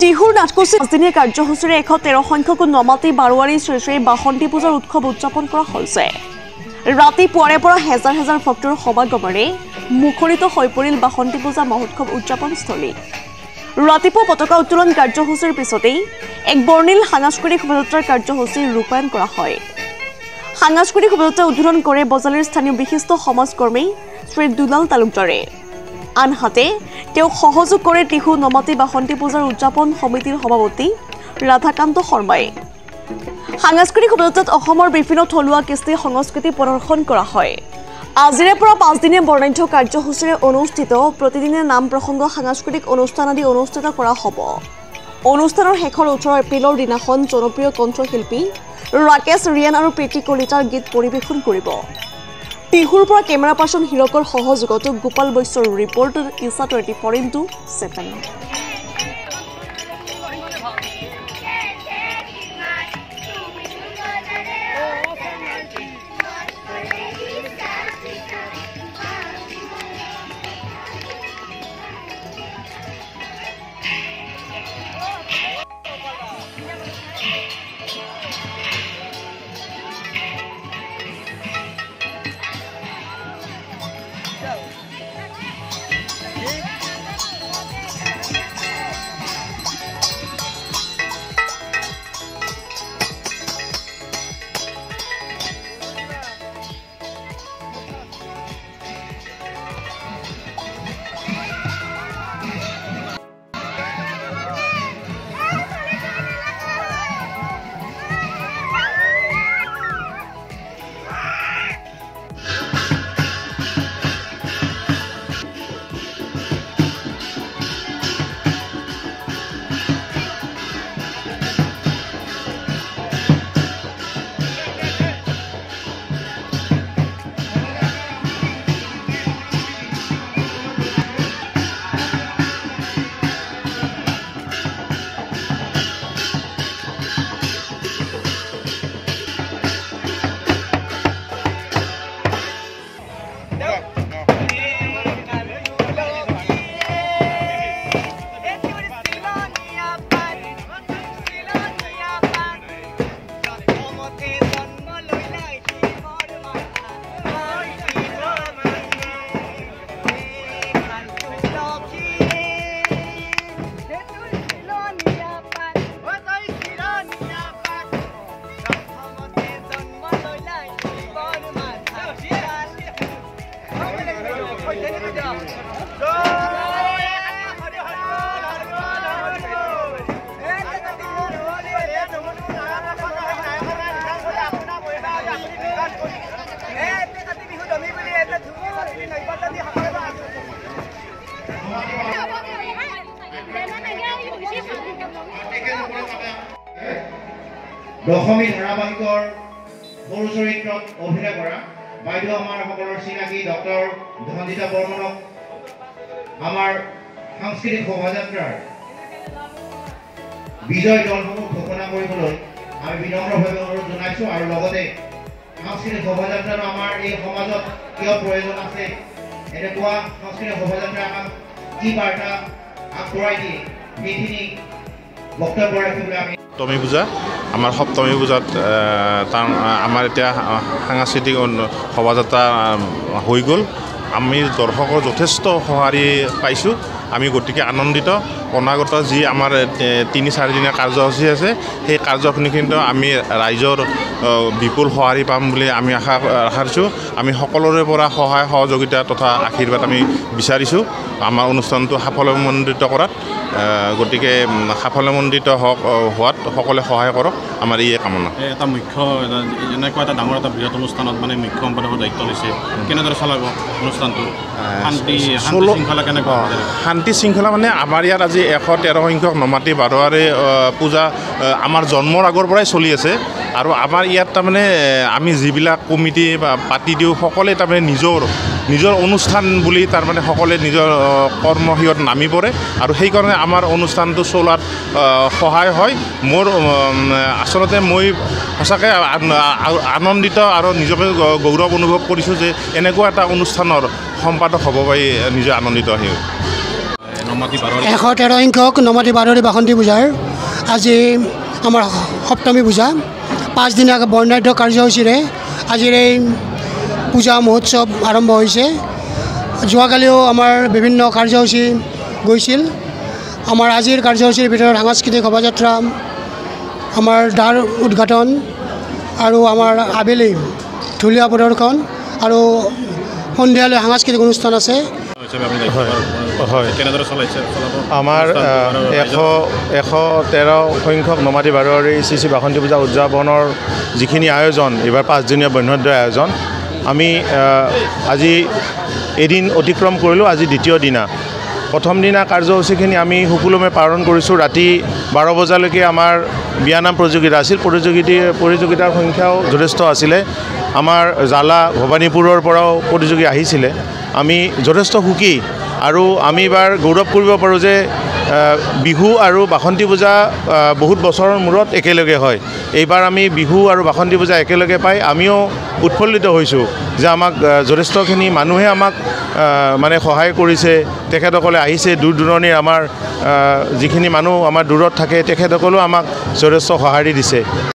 টিহুৰ নাটকুচি 5দিনীয়া কাৰ্যসূচীৰে 113 সংখ্যক নমাতি বাৰোৱাৰী শ্ৰী শ্ৰী বাসন্তী পূজাৰ উৎসৱ উদযাপন কৰা হৈছে। ৰাতিপুৱাৰে পৰা হেজাৰ হেজাৰ ভক্তৰ সমাগমেৰে মুখৰিত হৈ পৰিল বাসন্তী পূজা মহোৎসৱ উদযাপনস্থলী। ৰাতিপুৱা পতাকা উত্তোলন কাৰ্যসূচীৰ পিছতেই এক বৰ্ণিল সাংস্কৃতিক শোভাযাত্ৰাৰ কাৰ্যসূচী ৰূপায়ণ কৰা হয়। সাংস্কৃতিক শোভাযাত্ৰা উদ্বোধন কৰে বজালীৰ স্থানীয় বিশিষ্ট সমাজকৰ্মী শ্ৰী দুলাল তালুকদাৰে। আনহাতে তেওঁক সহযোগ কৰে টিহু নমাতি বাসন্তী পূজাৰ উদযাপন সমিতিৰ সভাপতি ৰাধাকান্ত শৰ্মাই। সাংস্কৃতিক শোভাযাত্ৰাত অসমৰ বিভিন্ন থলুৱা কৃষ্টি সংস্কৃতি প্ৰদৰ্শন কৰা হয়। আজিৰে পৰা 5দিনীয়া বৰ্ণাঢ্য কাৰ্যসূচীৰে অনুষ্ঠিত প্ৰতিদিনে নাম প্ৰসংগ সাংস্কৃতিক অনুষ্ঠান আদি অনুষ্ঠিত কৰা হ'ব। অনুষ্ঠানৰ শেষৰ 18 এপ্ৰিলৰ দিনাখন জনপ্ৰিয় কণ্ঠশিল্পী ৰাকেশ ৰিয়ান আৰু প্ৰীতি কলিতাৰ গীত পৰিৱেশন কৰিব। টিহুৰ পৰা কেমেৰা পাৰ্চন হিৰকৰ সহযোগত গোপাল বৈশ্যৰ ৰিপৰ্ট ইছা 24x7। দশমী ধাৰাবাহিকৰ সৰু চৰিত্ৰত অভিনয় কৰা বাইদেউ আমাৰ সকলৰ চিনাকি ডক্টৰ ধনজিতা বৰ্মনক আমাৰ সাংস্কৃতিক শোভাযাত্ৰাৰ বিজয় দলসমূহ ঘোষণা কৰিবলৈ আমি বিনম্ৰভাৱে অনুৰোধ জনাইছোঁ। আৰু লগতে সাংস্কৃতিক শোভাযাত্ৰাটো আমাৰ এই সমাজত কিয় প্ৰয়োজন আছে, এনেকুৱা সাংস্কৃতিক শোভাযাত্ৰা আমাক কি বাৰ্তা আগবঢ়াই দিয়ে সেইখিনি বক্তব্য ৰাখিবলৈ আমি সপ্তমী পূজা আমাৰ সপ্তমী পূজাত আমাৰ এতিয়া সাংস্কৃতিক শোভাযাত্ৰা হৈ গ'ল। আমি দৰ্শকৰ যথেষ্ট সঁহাৰি পাইছোঁ। আমি গতিকে আনন্দিত। অনাগত যি আমাৰ 3-4 দিনীয়া কাৰ্যসূচী আছে সেই কাৰ্যখিনিত আমি ৰাইজৰ বিপুল সঁহাৰি পাম বুলি আমি আশা ৰাখিছোঁ। আমি সকলোৰে পৰা সহায় সহযোগিতা তথা আশীৰ্বাদ আমি বিচাৰিছোঁ আমাৰ অনুষ্ঠানটো সাফল্যমণ্ডিত কৰাত। গতিকে সাফল্যমণ্ডিত হোৱাত সকলোৱে সহায় কৰক, আমাৰ এই কামনা। এটা মুখ্য এনেকুৱা এটা ডাঙৰ এটা বৃহৎ অনুষ্ঠানত মানে মুখ্য সম্পাদকৰ দায়িত্ব লৈছে, কেনেদৰে চলাব অনুষ্ঠানটো? শান্তি শৃংখলা মানে আমাৰ ইয়াত আজি 113 সংখ্যক নমাতি বাৰোৱাৰী পূজা আমাৰ জন্মৰ আগৰ পৰাই চলি আছে। আৰু আমাৰ ইয়াত তাৰমানে আমি যিবিলাক কমিটি পাতি দিওঁ সকলোৱে তাৰমানে নিজৰ অনুষ্ঠান বুলি তাৰমানে সকলোৱে নিজৰ কৰ্মহিৰত নামি পৰে আৰু সেইকাৰণে আমাৰ অনুষ্ঠানটো চলোৱাত সহায় হয়। মোৰ আচলতে মই সঁচাকৈ আনন্দিত আৰু নিজকে গৌৰৱ অনুভৱ কৰিছোঁ যে এনেকুৱা এটা অনুষ্ঠানৰ সম্পাদক হ'ব পাৰি নিজে আনন্দিত হৈ। 113 সংখ্যক নমাটি বাৰোৱাৰী বাসন্তী পূজাৰ আজি আমাৰ সপ্তমী পূজা 5 দিনীয়া বৰ্ণাঢ্য কাৰ্যসূচীৰে আজিৰ এই পূজা মহোৎসৱ আৰম্ভ হৈছে। যোৱাকালিও আমাৰ বিভিন্ন কাৰ্যসূচী গৈছিল। আমাৰ আজিৰ কাৰ্যসূচীৰ ভিতৰত সাংস্কৃতিক শোভাযাত্ৰা, আমাৰ দ্বাৰ উদ্ঘাটন আৰু আমাৰ আবেলি ঢুলীয়া প্ৰদৰ্শন আৰু সন্ধিয়ালৈ সাংস্কৃতিক অনুষ্ঠান আছে। হয়, আমাৰ 113 সংখ্যক নমাটি বাৰোৱাৰী শ্ৰী বাসন্তী পূজা উদযাপনৰ যিখিনি আয়োজন, এইবাৰ 5 দিনীয়া বৰ্ণাঢ্য আয়োজন, আমি আজি এদিন অতিক্ৰম কৰিলোঁ। আজি দ্বিতীয় দিনা। প্ৰথম দিনা কাৰ্যসূচীখিনি আমি সুকলমে পালন কৰিছোঁ। ৰাতি 12 বজালৈকে আমাৰ বিয়ানাম প্ৰতিযোগিতা আছিল। প্ৰতিযোগিতাৰ সংখ্যাও যথেষ্ট আছিলে। আমাৰ জালা ভৱানীপুৰৰ পৰাও প্ৰতিযোগী আহিছিলে। আমি যথেষ্ট সুখী আৰু আমি এইবাৰ গৌৰৱ কৰিব পাৰোঁ যে বিহু আৰু বাসন্তী পূজা বহুত বছৰৰ মূৰত একেলগে হয়। এইবাৰ আমি বিহু আৰু বাসন্তী পূজা একেলগে পাই আমিও উৎফুল্লিত হৈছোঁ যে আমাক যথেষ্টখিনি মানুহে আমাক মানে সহায় কৰিছে। তেখেতসকলে আহিছে দূৰ দূৰণিৰ, আমাৰ যিখিনি মানুহ আমাৰ দূৰত থাকে তেখেতসকলেও আমাক যথেষ্ট সঁহাৰি দিছে।